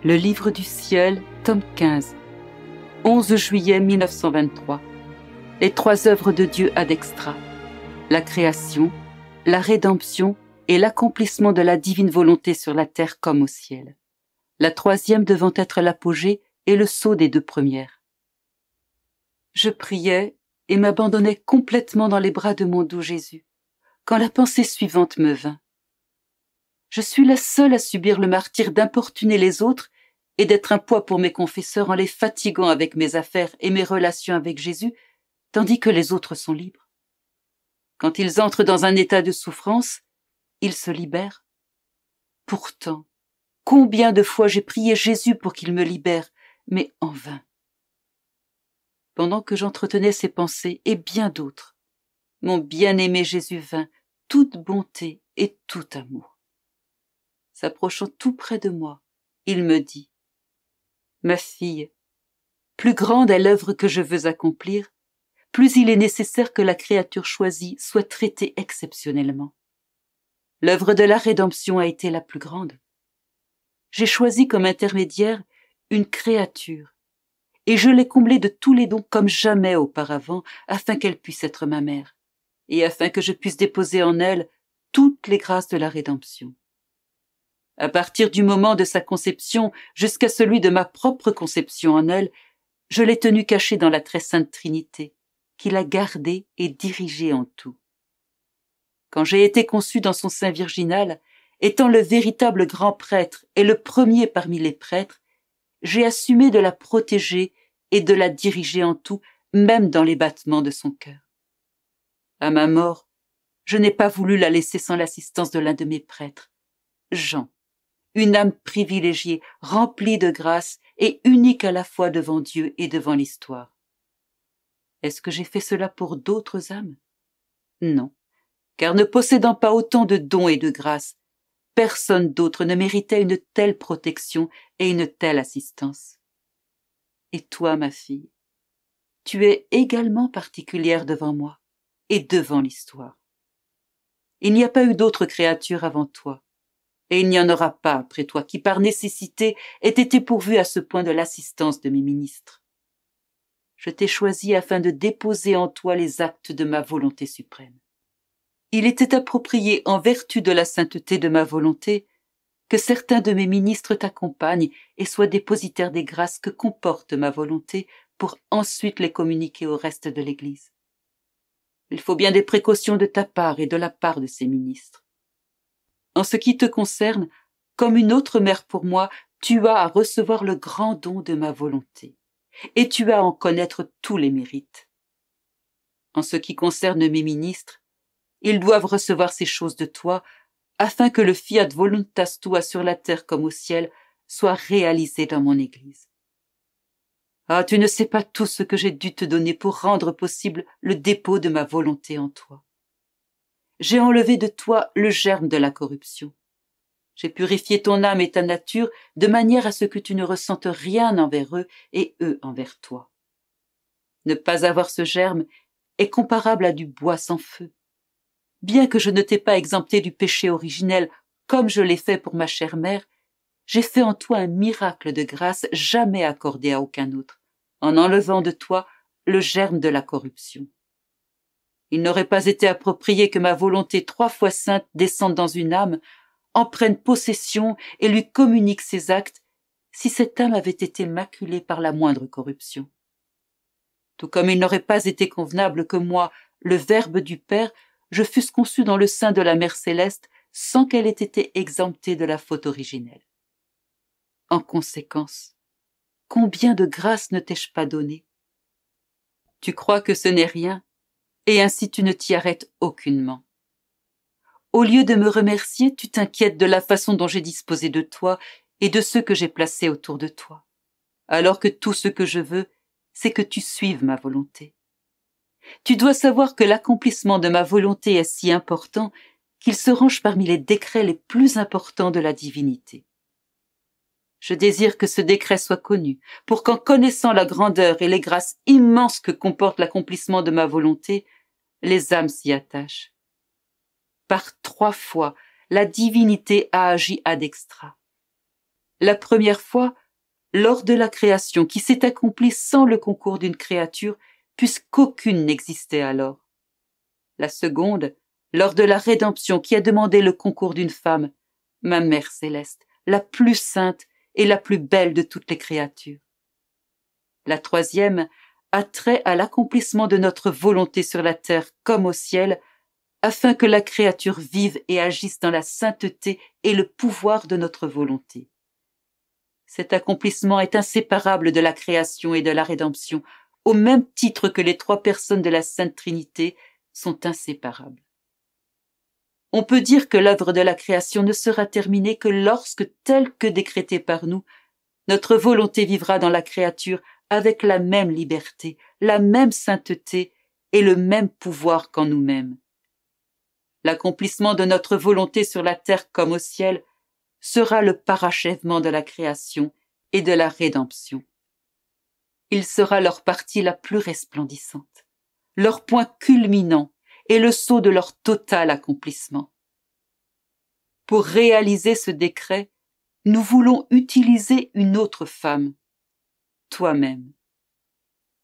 Le Livre du ciel, tome 15, 11 juillet 1923. Les trois œuvres de Dieu ad extra. La création, la rédemption et l'accomplissement de la divine volonté sur la terre comme au ciel. La troisième devant être l'apogée et le sceau des deux premières. Je priais et m'abandonnais complètement dans les bras de mon doux Jésus, quand la pensée suivante me vint. Je suis la seule à subir le martyre d'importuner les autres et d'être un poids pour mes confesseurs en les fatiguant avec mes affaires et mes relations avec Jésus, tandis que les autres sont libres. Quand ils entrent dans un état de souffrance, ils se libèrent. Pourtant, combien de fois j'ai prié Jésus pour qu'il me libère, mais en vain. Pendant que j'entretenais ces pensées et bien d'autres, mon bien-aimé Jésus vint, toute bonté et tout amour. S'approchant tout près de moi, il me dit : « Ma fille, plus grande est l'œuvre que je veux accomplir, plus il est nécessaire que la créature choisie soit traitée exceptionnellement. L'œuvre de la rédemption a été la plus grande. J'ai choisi comme intermédiaire une créature, et je l'ai comblée de tous les dons comme jamais auparavant, afin qu'elle puisse être ma mère, et afin que je puisse déposer en elle toutes les grâces de la rédemption. À partir du moment de sa conception jusqu'à celui de ma propre conception en elle, je l'ai tenue cachée dans la très sainte Trinité, qui l'a gardée et dirigée en tout. Quand j'ai été conçue dans son sein virginal, étant le véritable grand prêtre et le premier parmi les prêtres, j'ai assumé de la protéger et de la diriger en tout, même dans les battements de son cœur. À ma mort, je n'ai pas voulu la laisser sans l'assistance de l'un de mes prêtres, Jean, une âme privilégiée, remplie de grâce et unique à la fois devant Dieu et devant l'histoire. Est-ce que j'ai fait cela pour d'autres âmes? Non, car ne possédant pas autant de dons et de grâces, personne d'autre ne méritait une telle protection et une telle assistance. Et toi, ma fille, tu es également particulière devant moi et devant l'histoire. Il n'y a pas eu d'autre créature avant toi, et il n'y en aura pas après toi qui, par nécessité, ait été pourvu à ce point de l'assistance de mes ministres. Je t'ai choisi afin de déposer en toi les actes de ma volonté suprême. Il était approprié, en vertu de la sainteté de ma volonté, que certains de mes ministres t'accompagnent et soient dépositaires des grâces que comporte ma volonté pour ensuite les communiquer au reste de l'Église. Il faut bien des précautions de ta part et de la part de ces ministres. En ce qui te concerne, comme une autre mère pour moi, tu as à recevoir le grand don de ma volonté, et tu as à en connaître tous les mérites. En ce qui concerne mes ministres, ils doivent recevoir ces choses de toi, afin que le fiat voluntas tua sur la terre comme au ciel soit réalisé dans mon Église. Ah, tu ne sais pas tout ce que j'ai dû te donner pour rendre possible le dépôt de ma volonté en toi. J'ai enlevé de toi le germe de la corruption. J'ai purifié ton âme et ta nature de manière à ce que tu ne ressentes rien envers eux et eux envers toi. Ne pas avoir ce germe est comparable à du bois sans feu. Bien que je ne t'ai pas exempté du péché originel comme je l'ai fait pour ma chère mère, j'ai fait en toi un miracle de grâce jamais accordé à aucun autre, en enlevant de toi le germe de la corruption. Il n'aurait pas été approprié que ma volonté 3 fois sainte descende dans une âme, en prenne possession et lui communique ses actes, si cette âme avait été maculée par la moindre corruption. Tout comme il n'aurait pas été convenable que moi, le Verbe du Père, je fusse conçu dans le sein de la Mère Céleste sans qu'elle ait été exemptée de la faute originelle. En conséquence, combien de grâces ne t'ai-je pas données? Tu crois que ce n'est rien, et ainsi tu ne t'y arrêtes aucunement. Au lieu de me remercier, tu t'inquiètes de la façon dont j'ai disposé de toi et de ceux que j'ai placés autour de toi, alors que tout ce que je veux, c'est que tu suives ma volonté. Tu dois savoir que l'accomplissement de ma volonté est si important qu'il se range parmi les décrets les plus importants de la divinité. Je désire que ce décret soit connu, pour qu'en connaissant la grandeur et les grâces immenses que comporte l'accomplissement de ma volonté, les âmes s'y attachent. Par 3 fois, la divinité a agi ad extra. La première fois, lors de la création qui s'est accomplie sans le concours d'une créature, puisqu'aucune n'existait alors. La seconde, lors de la rédemption qui a demandé le concours d'une femme, ma Mère céleste, la plus sainte et la plus belle de toutes les créatures. La troisième a trait à l'accomplissement de notre volonté sur la terre comme au ciel, afin que la créature vive et agisse dans la sainteté et le pouvoir de notre volonté. Cet accomplissement est inséparable de la création et de la rédemption, au même titre que les trois personnes de la Sainte Trinité sont inséparables. On peut dire que l'œuvre de la création ne sera terminée que lorsque, telle que décrétée par nous, notre volonté vivra dans la créature avec la même liberté, la même sainteté et le même pouvoir qu'en nous-mêmes. L'accomplissement de notre volonté sur la terre comme au ciel sera le parachèvement de la création et de la rédemption. Il sera leur partie la plus resplendissante, leur point culminant et le sceau de leur total accomplissement. Pour réaliser ce décret, nous voulons utiliser une autre femme, toi-même.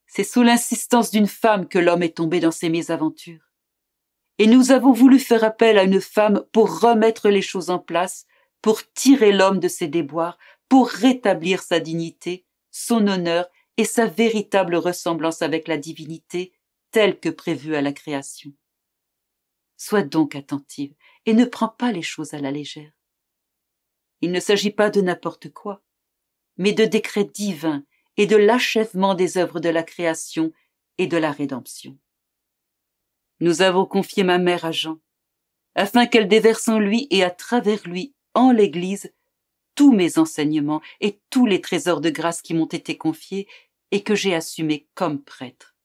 C'est sous l'insistance d'une femme que l'homme est tombé dans ses mésaventures. Et nous avons voulu faire appel à une femme pour remettre les choses en place, pour tirer l'homme de ses déboires, pour rétablir sa dignité, son honneur et sa véritable ressemblance avec la divinité, telle que prévue à la création. Sois donc attentive et ne prends pas les choses à la légère. Il ne s'agit pas de n'importe quoi, mais de décrets divins et de l'achèvement des œuvres de la création et de la rédemption. Nous avons confié ma mère à Jean, afin qu'elle déverse en lui et à travers lui, en l'Église, tous mes enseignements et tous les trésors de grâce qui m'ont été confiés et que j'ai assumés comme prêtre.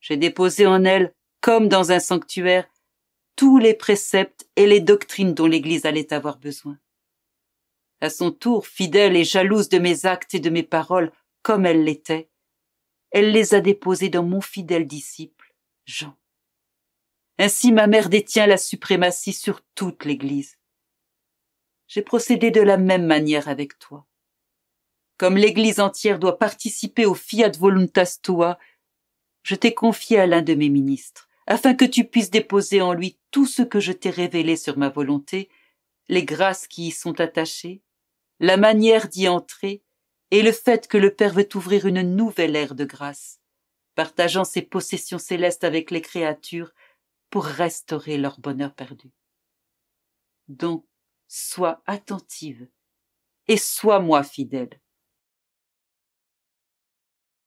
J'ai déposé en elle, comme dans un sanctuaire, tous les préceptes et les doctrines dont l'Église allait avoir besoin. À son tour, fidèle et jalouse de mes actes et de mes paroles, comme elle l'était, elle les a déposés dans mon fidèle disciple, Jean. Ainsi ma mère détient la suprématie sur toute l'Église. J'ai procédé de la même manière avec toi. Comme l'Église entière doit participer au fiat voluntas tua, je t'ai confié à l'un de mes ministres, afin que tu puisses déposer en lui tout ce que je t'ai révélé sur ma volonté, les grâces qui y sont attachées, la manière d'y entrer et le fait que le Père veut ouvrir une nouvelle ère de grâce, partageant ses possessions célestes avec les créatures pour restaurer leur bonheur perdu. Donc, sois attentive et sois-moi fidèle.